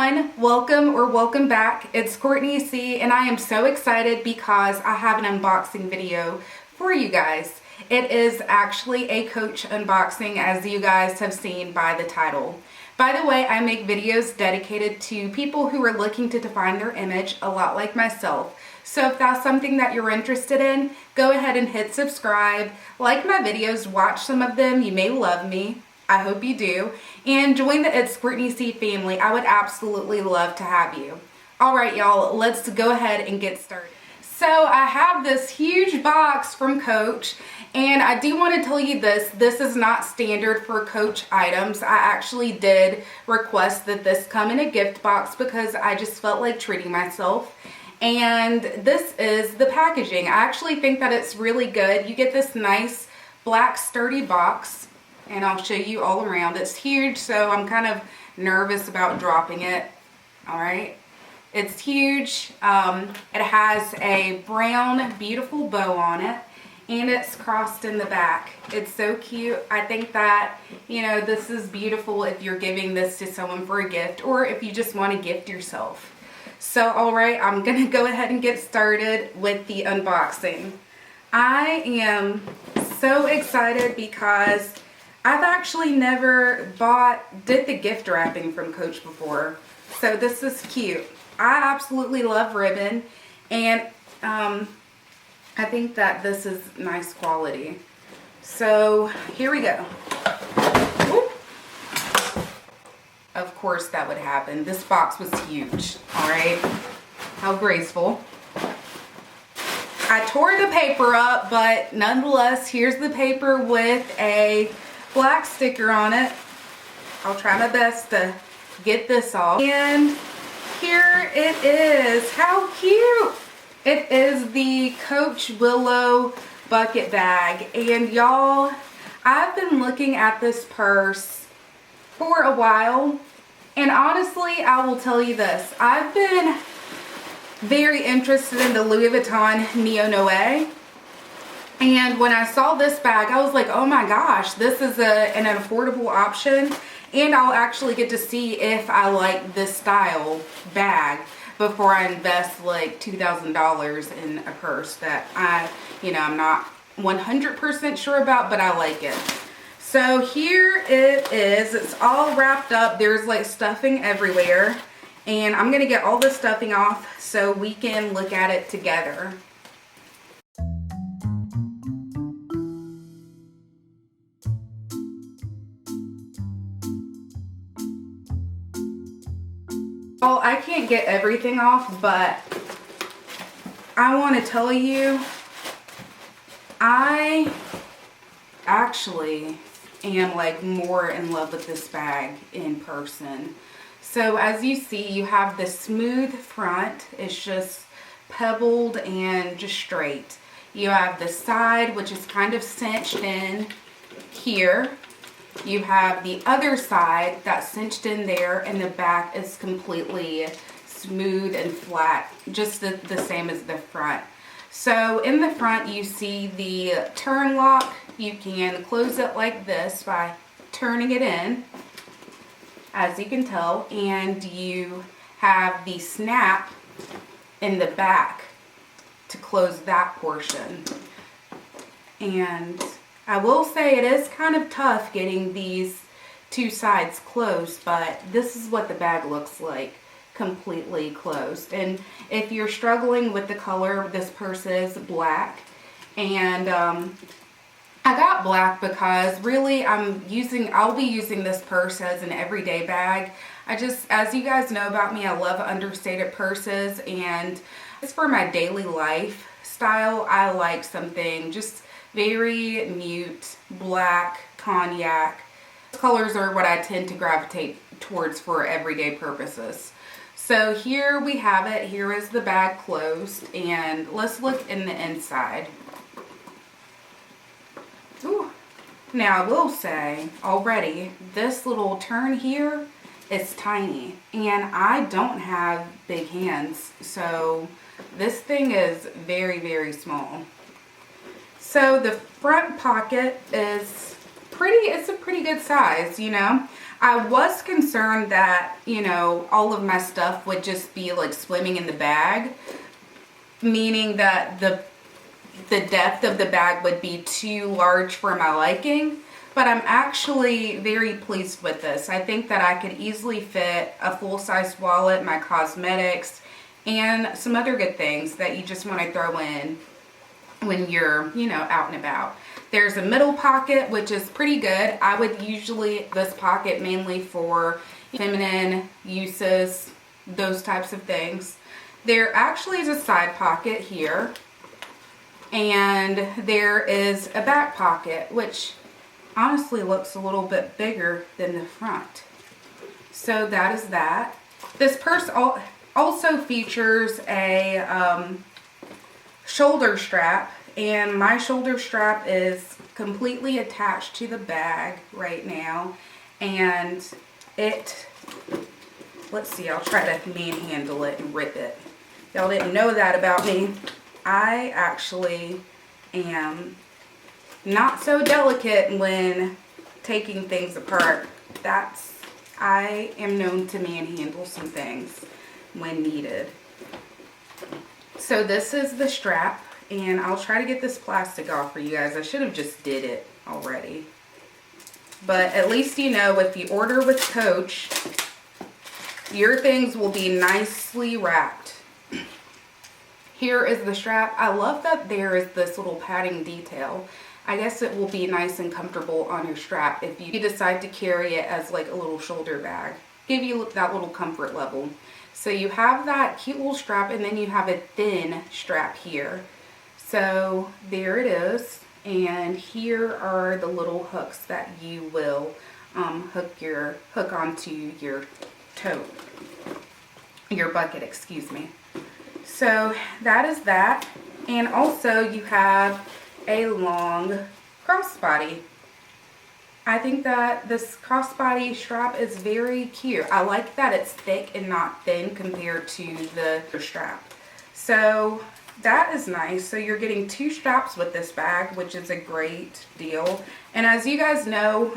everyone, welcome back. It's Courtney C and I am so excited because I have an unboxing video for you guys. It is actually a Coach unboxing, as you guys have seen by the title. By the way, I make videos dedicated to people who are looking to define their image, a lot like myself. So if that's something that you're interested in, go ahead and hit subscribe, like my videos, watch some of them. You may love me. I hope you do. And join the It's Courtney C family. I would absolutely love to have you. All right, y'all, let's go ahead and get started. So I have this huge box from Coach, and I do want to tell you this is not standard for Coach items. I actually did request that this come in a gift box because I just felt like treating myself. And this is the packaging. I actually think that it's really good. You get this nice black sturdy box, and I'll show you all around. It's huge, so I'm kind of nervous about dropping it. All right. It's huge. It has a brown, beautiful bow on it, and it's crossed in the back. It's so cute. I think that, you know, this is beautiful if you're giving this to someone for a gift or if you just want to gift yourself. So, all right, I'm going to go ahead and get started with the unboxing. I am so excited because I've actually never did the gift wrapping from Coach before. So this is cute. I absolutely love ribbon, and I think that this is nice quality. So here we go. Whoop. Of course that would happen. This box was huge. All right. How graceful. I tore the paper up, but nonetheless, here's the paper with a black sticker on it. I'll try my best to get this off. And here it is. How cute! It is the Coach Willow Bucket Bag. And y'all, I've been looking at this purse for a while. And honestly, I will tell you this. I've been very interested in the Louis Vuitton Neo Noe. And when I saw this bag, I was like, oh my gosh, this is an affordable option. And I'll actually get to see if I like this style bag before I invest like $2,000 in a purse that I'm not 100% sure about, but I like it. So here it is. It's all wrapped up. There's like stuffing everywhere. And I'm going to get all the stuffing off so we can look at it together. Well, I can't get everything off, but I want to tell you, I actually am like more in love with this bag in person. So as you see, you have the smooth front. It's just pebbled and just straight. You have the side, which is kind of cinched in here. You have the other side that's cinched in there, and the back is completely smooth and flat, just the same as the front. So in the front, you see the turn lock. You can close it like this by turning it in, as you can tell, and you have the snap in the back to close that portion. And I will say it is kind of tough getting these two sides closed, but this is what the bag looks like, completely closed. And if you're struggling with the color, this purse is black. And I got black because really I'll be using this purse as an everyday bag. As you guys know about me, I love understated purses, and it's for my daily life style. I like something just very mute, black, cognac. Colors are what I tend to gravitate towards for everyday purposes. So here we have it. Here is the bag closed, and let's look in the inside. Ooh. Now I will say already, this little turn here is tiny, and I don't have big hands, so this thing is very, very small. So the front pocket is it's a pretty good size, you know. I was concerned that, you know, all of my stuff would just be like swimming in the bag, meaning that the depth of the bag would be too large for my liking. But I'm actually very pleased with this. I think that I could easily fit a full-size wallet, my cosmetics, and some other good things that you just want to throw in when you're, you know, out and about. There's a middle pocket, which is pretty good. I would usually this pocket mainly for feminine uses, those types of things. There actually is a side pocket here, and there is a back pocket, which honestly looks a little bit bigger than the front. So that is that. This purse also features a shoulder strap, and my shoulder strap is completely attached to the bag right now, and let's see, I'll try to manhandle it and rip it. Y'all didn't know that about me. I actually am not so delicate when taking things apart. I am known to manhandle some things when needed. So this is the strap, and I'll try to get this plastic off for you guys. I should have just did it already. But at least you know, if you order with Coach, your things will be nicely wrapped. Here is the strap. I love that there is this little padding detail. I guess it will be nice and comfortable on your strap if you decide to carry it as like a little shoulder bag. Give you that little comfort level. So you have that cute little strap, and then you have a thin strap here. So there it is. And here are the little hooks that you will hook onto your tote, your bucket, excuse me. So that is that. And also you have a long crossbody. I think that this crossbody strap is very cute. I like that it's thick and not thin compared to the strap. So that is nice. So you're getting two straps with this bag, which is a great deal. And as you guys know,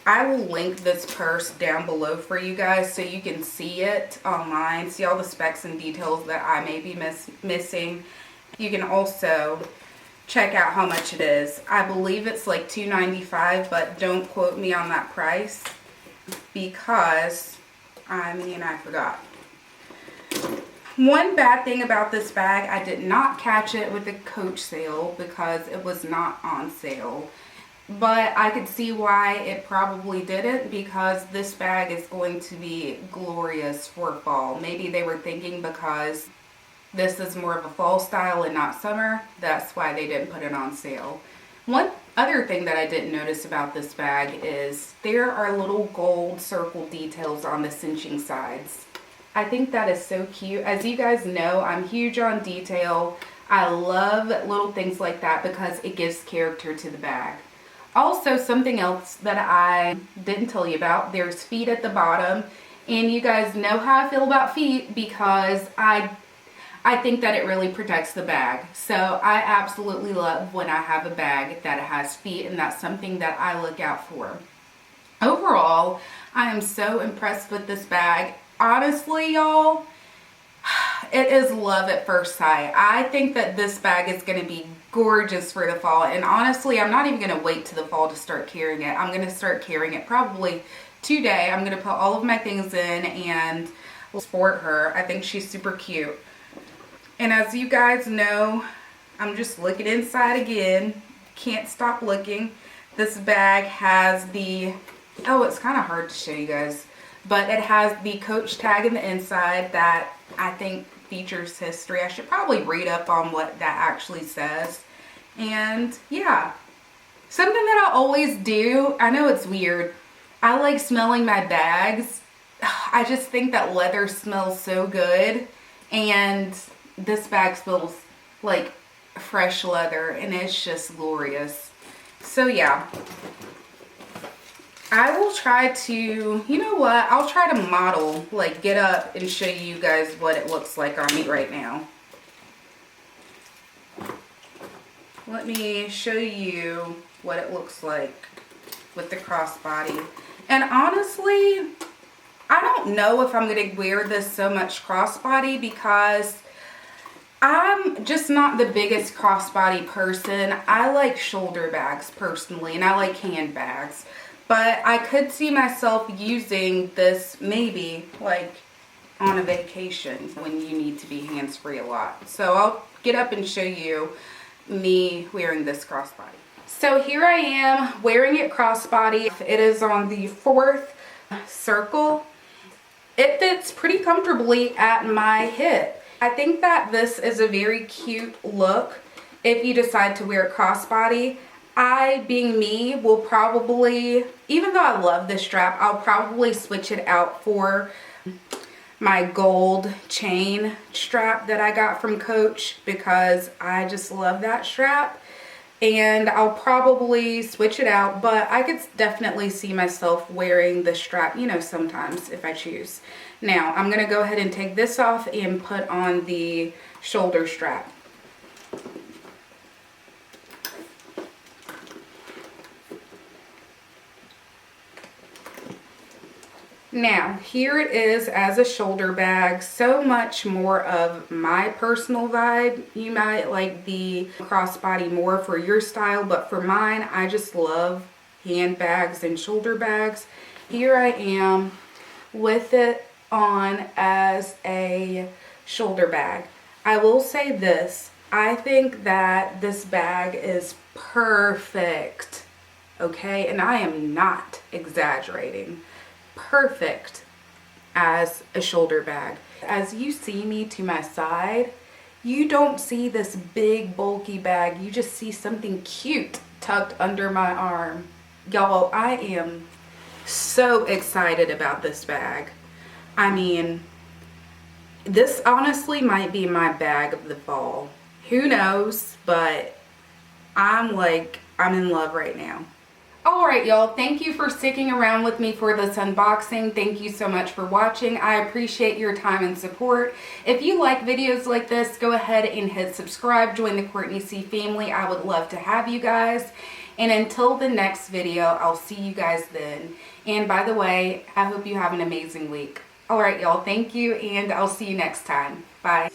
I will link this purse down below for you guys so you can see it online, see all the specs and details that I may be missing. You can also check out how much it is. I believe it's like $2.95, but don't quote me on that price because I forgot. One bad thing about this bag, I did not catch it with the Coach sale because it was not on sale. But I could see why it probably didn't, because this bag is going to be glorious for fall. Maybe they were thinking because this is more of a fall style and not summer, that's why they didn't put it on sale. One other thing that I didn't notice about this bag is there are little gold circle details on the cinching sides. I think that is so cute. As you guys know, I'm huge on detail. I love little things like that because it gives character to the bag. Also, something else that I didn't tell you about, there's feet at the bottom, and you guys know how I feel about feet because I think that it really protects the bag. So I absolutely love when I have a bag that has feet, and that's something that I look out for. Overall, I am so impressed with this bag. Honestly, y'all, it is love at first sight. I think that this bag is going to be gorgeous for the fall, and honestly, I'm not even going to wait to the fall to start carrying it. I'm going to start carrying it probably today. I'm going to put all of my things in and sport her. I think she's super cute. And as you guys know, I'm just looking inside again. Can't stop looking. This bag has the, it's kind of hard to show you guys, but it has the Coach tag in the inside that I think features history. I should probably read up on what that actually says. And yeah, something that I always do, I know it's weird, I like smelling my bags. I just think that leather smells so good, and this bag smells like fresh leather, and it's just glorious. So yeah, I will try to, you know what, I'll try to model, like get up and show you guys what it looks like on me right now. Let me show you what it looks like with the crossbody. And honestly, I don't know if I'm going to wear this so much crossbody because I'm just not the biggest crossbody person. I like shoulder bags personally, and I like handbags. But I could see myself using this maybe like on a vacation when you need to be hands-free a lot. So I'll get up and show you me wearing this crossbody. So here I am wearing it crossbody. It is on the 4th circle. It fits pretty comfortably at my hip. I think that this is a very cute look if you decide to wear it crossbody. I, being me, will probably, even though I love this strap, I'll probably switch it out for my gold chain strap that I got from Coach because I just love that strap. And I'll probably switch it out, but I could definitely see myself wearing the strap, you know, sometimes if I choose. Now, I'm going to go ahead and take this off and put on the shoulder strap. Now, here it is as a shoulder bag, so much more of my personal vibe. You might like the crossbody more for your style, but for mine, I just love handbags and shoulder bags. Here I am with it on as a shoulder bag. I will say this, I think that this bag is perfect, okay? And I am not exaggerating. Perfect as a shoulder bag. As you see me to my side, you don't see this big bulky bag. You just see something cute tucked under my arm. Y'all, I am so excited about this bag. I mean, this honestly might be my bag of the fall. Who knows, but I'm in love right now. Alright y'all, thank you for sticking around with me for this unboxing. Thank you so much for watching. I appreciate your time and support. If you like videos like this, go ahead and hit subscribe. Join the Courtney C family. I would love to have you guys. And until the next video, I'll see you guys then. And by the way, I hope you have an amazing week. Alright y'all, thank you, and I'll see you next time. Bye.